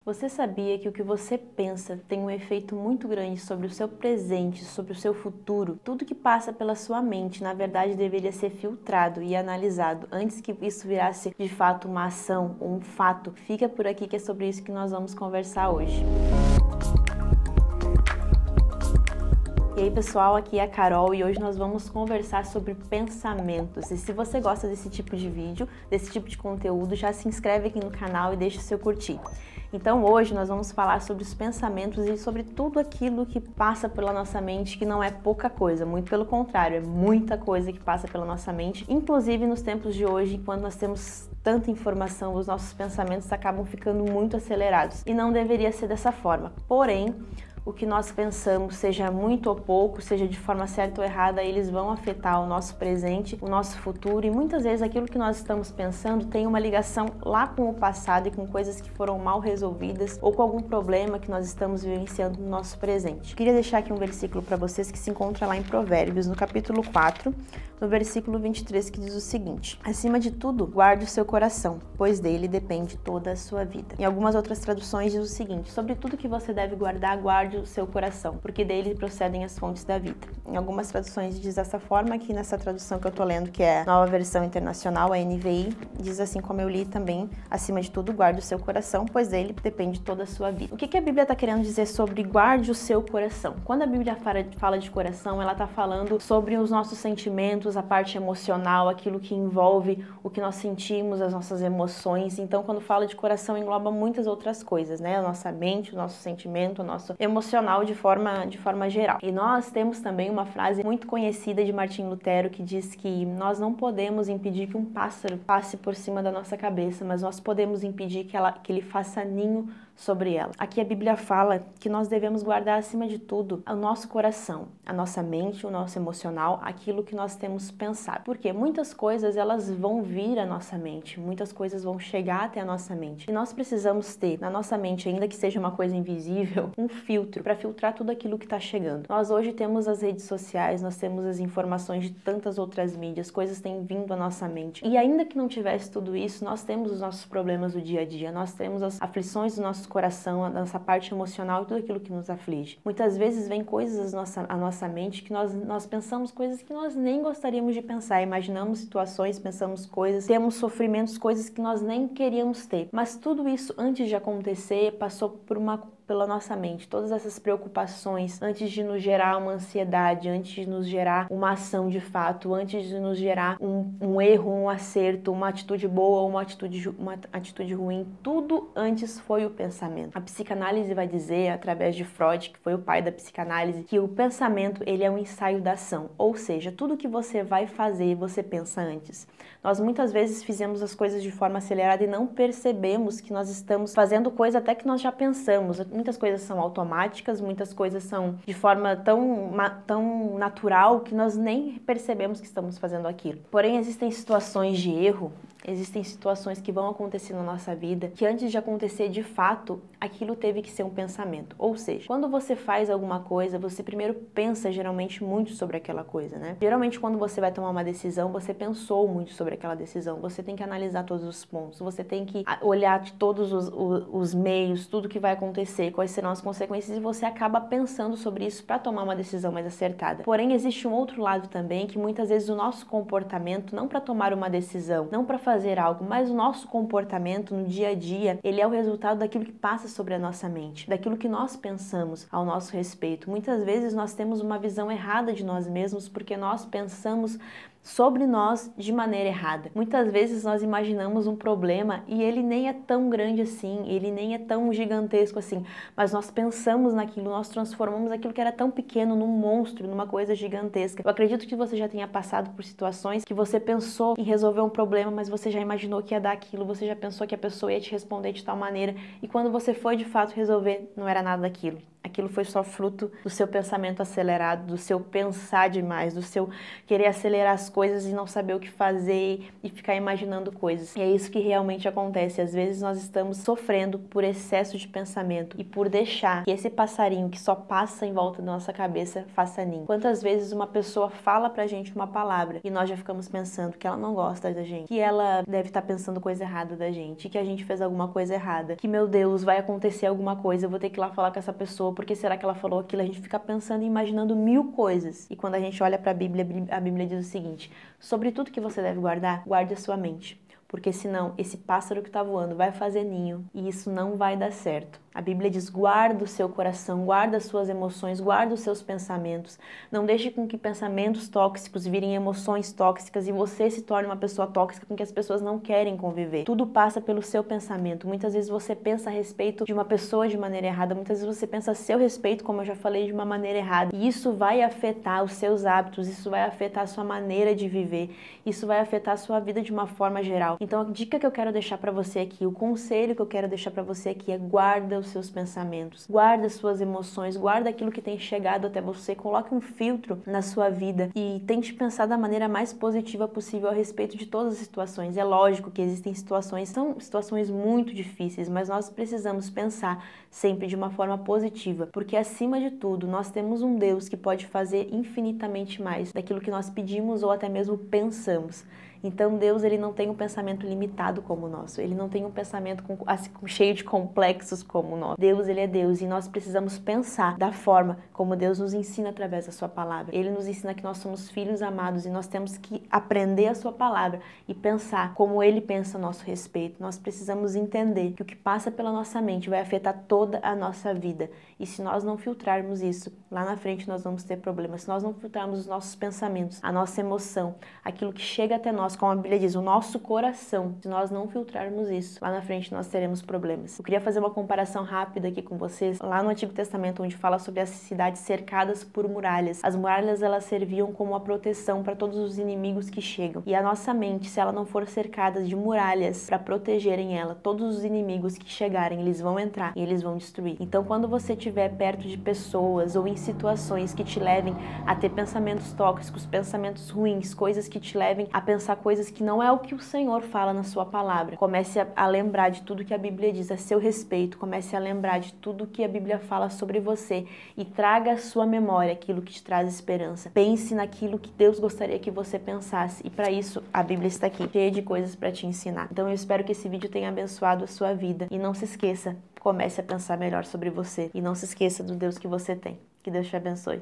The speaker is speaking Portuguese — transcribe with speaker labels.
Speaker 1: Você sabia que o que você pensa tem um efeito muito grande sobre o seu presente, sobre o seu futuro? Tudo que passa pela sua mente, na verdade, deveria ser filtrado e analisado antes que isso virasse de fato uma ação ou um fato. Fica por aqui que é sobre isso que nós vamos conversar hoje. E aí pessoal, aqui é a Carol e hoje nós vamos conversar sobre pensamentos. E se você gosta desse tipo de vídeo, desse tipo de conteúdo, já se inscreve aqui no canal e deixa o seu curtir. Então hoje nós vamos falar sobre os pensamentos e sobre tudo aquilo que passa pela nossa mente, que não é pouca coisa, muito pelo contrário, é muita coisa que passa pela nossa mente, inclusive nos tempos de hoje, quando nós temos tanta informação, os nossos pensamentos acabam ficando muito acelerados. E não deveria ser dessa forma. Porém, o que nós pensamos, seja muito ou pouco, seja de forma certa ou errada, eles vão afetar o nosso presente, o nosso futuro, e muitas vezes aquilo que nós estamos pensando tem uma ligação lá com o passado e com coisas que foram mal resolvidas ou com algum problema que nós estamos vivenciando no nosso presente. Queria deixar aqui um versículo para vocês que se encontra lá em Provérbios, no capítulo 4, no versículo 23, que diz o seguinte: acima de tudo, guarde o seu coração, pois dele depende toda a sua vida. Em algumas outras traduções diz o seguinte: sobre tudo que você deve guardar, guarde o seu coração, porque dele procedem as fontes da vida. Em algumas traduções diz dessa forma, aqui nessa tradução que eu tô lendo, que é a Nova Versão Internacional, a NVI, diz assim como eu li também: acima de tudo, guarde o seu coração, pois dele depende toda a sua vida. O que a Bíblia está querendo dizer sobre guarde o seu coração? Quando a Bíblia fala de coração, ela está falando sobre os nossos sentimentos, a parte emocional, aquilo que envolve o que nós sentimos, as nossas emoções. Então, quando fala de coração, engloba muitas outras coisas, né? A nossa mente, o nosso sentimento, o nosso emocional de forma geral. E nós temos também uma frase muito conhecida de Martim Lutero que diz que nós não podemos impedir que um pássaro passe por cima da nossa cabeça, mas nós podemos impedir que ele faça ninho sobre ela. Aqui a Bíblia fala que nós devemos guardar acima de tudo o nosso coração, a nossa mente, o nosso emocional, aquilo que nós temos pensado. Porque muitas coisas elas vão vir à nossa mente, muitas coisas vão chegar até a nossa mente. E nós precisamos ter na nossa mente, ainda que seja uma coisa invisível, um filtro para filtrar tudo aquilo que está chegando. Nós hoje temos as redes sociais, nós temos as informações de tantas outras mídias, coisas têm vindo à nossa mente. E ainda que não tivesse tudo isso, nós temos os nossos problemas do dia a dia, nós temos as aflições do nosso coração, a nossa parte emocional e tudo aquilo que nos aflige. Muitas vezes vem coisas à nossa mente que nós pensamos coisas que nós nem gostaríamos de pensar, imaginamos situações, pensamos coisas, temos sofrimentos, coisas que nós nem queríamos ter. Mas tudo isso, antes de acontecer, passou pela nossa mente, todas essas preocupações, antes de nos gerar uma ansiedade, antes de nos gerar uma ação de fato, antes de nos gerar um erro, um acerto, uma atitude boa ou uma atitude ruim, tudo antes foi o pensamento. A psicanálise vai dizer, através de Freud, que foi o pai da psicanálise, que o pensamento ele é um ensaio da ação, ou seja, tudo que você vai fazer, você pensa antes. Nós muitas vezes fizemos as coisas de forma acelerada e não percebemos que nós estamos fazendo coisa até que nós já pensamos. Muitas coisas são automáticas, muitas coisas são de forma tão natural que nós nem percebemos que estamos fazendo aquilo. Porém, existem situações de erro, existem situações que vão acontecer na nossa vida que antes de acontecer de fato, aquilo teve que ser um pensamento. Ou seja, quando você faz alguma coisa, você primeiro pensa geralmente muito sobre aquela coisa, né? Geralmente quando você vai tomar uma decisão, você pensou muito sobre aquela decisão, você tem que analisar todos os pontos, você tem que olhar de todos os meios, tudo que vai acontecer, quais serão as consequências, e você acaba pensando sobre isso para tomar uma decisão mais acertada. Porém, existe um outro lado também, que muitas vezes o nosso comportamento, não para tomar uma decisão, não para fazer algo, mas o nosso comportamento no dia a dia, ele é o resultado daquilo que passa sobre a nossa mente, daquilo que nós pensamos ao nosso respeito. Muitas vezes nós temos uma visão errada de nós mesmos porque nós pensamos sobre nós de maneira errada. Muitas vezes nós imaginamos um problema e ele nem é tão grande assim, ele nem é tão gigantesco assim, mas nós pensamos naquilo, nós transformamos aquilo que era tão pequeno num monstro, numa coisa gigantesca. Eu acredito que você já tenha passado por situações que você pensou em resolver um problema, mas você já imaginou que ia dar aquilo, você já pensou que a pessoa ia te responder de tal maneira, e quando você foi de fato resolver, não era nada daquilo. Aquilo foi só fruto do seu pensamento acelerado, do seu pensar demais, do seu querer acelerar as coisas e não saber o que fazer e ficar imaginando coisas. E é isso que realmente acontece. Às vezes nós estamos sofrendo por excesso de pensamento e por deixar que esse passarinho que só passa em volta da nossa cabeça faça ninho. Quantas vezes uma pessoa fala pra gente uma palavra e nós já ficamos pensando que ela não gosta da gente, que ela deve estar pensando coisa errada da gente, que a gente fez alguma coisa errada, que, meu Deus, vai acontecer alguma coisa, eu vou ter que ir lá falar com essa pessoa, porque será que ela falou aquilo? A gente fica pensando e imaginando mil coisas. E quando a gente olha pra Bíblia, a Bíblia diz o seguinte: sobre tudo que você deve guardar, guarde a sua mente. Porque senão esse pássaro que está voando vai fazer ninho e isso não vai dar certo. A Bíblia diz: guarda o seu coração, guarda as suas emoções, guarda os seus pensamentos. Não deixe com que pensamentos tóxicos virem emoções tóxicas e você se torne uma pessoa tóxica com que as pessoas não querem conviver. Tudo passa pelo seu pensamento. Muitas vezes você pensa a respeito de uma pessoa de maneira errada, muitas vezes você pensa a seu respeito, como eu já falei, de uma maneira errada. E isso vai afetar os seus hábitos, isso vai afetar a sua maneira de viver, isso vai afetar a sua vida de uma forma geral. Então a dica que eu quero deixar para você aqui, o conselho que eu quero deixar para você aqui é: guarda os seus pensamentos, guarda as suas emoções, guarda aquilo que tem chegado até você, coloque um filtro na sua vida e tente pensar da maneira mais positiva possível a respeito de todas as situações. É lógico que existem situações, são situações muito difíceis, mas nós precisamos pensar sempre de uma forma positiva, porque acima de tudo nós temos um Deus que pode fazer infinitamente mais daquilo que nós pedimos ou até mesmo pensamos. Então Deus, ele não tem um pensamento limitado como o nosso, ele não tem um pensamento cheio de complexos como o nosso. Deus, ele é Deus e nós precisamos pensar da forma como Deus nos ensina através da sua palavra. Ele nos ensina que nós somos filhos amados e nós temos que aprender a sua palavra e pensar como ele pensa a nosso respeito. Nós precisamos entender que o que passa pela nossa mente vai afetar toda a nossa vida. E se nós não filtrarmos isso, lá na frente nós vamos ter problemas. Se nós não filtrarmos os nossos pensamentos, a nossa emoção, aquilo que chega até nós, como a Bíblia diz, o nosso coração, se nós não filtrarmos isso, lá na frente nós teremos problemas. Eu queria fazer uma comparação rápida aqui com vocês, lá no Antigo Testamento, onde fala sobre as cidades cercadas por muralhas. As muralhas, elas serviam como uma proteção para todos os inimigos que chegam. E a nossa mente, se ela não for cercada de muralhas para protegerem ela, todos os inimigos que chegarem, eles vão entrar e eles vão destruir. Então, quando você estiver perto de pessoas ou em situações que te levem a ter pensamentos tóxicos, pensamentos ruins, coisas que te levem a pensar coisas que não é o que o Senhor fala na sua palavra, comece a lembrar de tudo que a Bíblia diz a seu respeito, comece a lembrar de tudo que a Bíblia fala sobre você e traga à sua memória aquilo que te traz esperança. Pense naquilo que Deus gostaria que você pensasse e para isso a Bíblia está aqui, cheia de coisas para te ensinar. Então eu espero que esse vídeo tenha abençoado a sua vida e não se esqueça, comece a pensar melhor sobre você e não se esqueça do Deus que você tem. Que Deus te abençoe.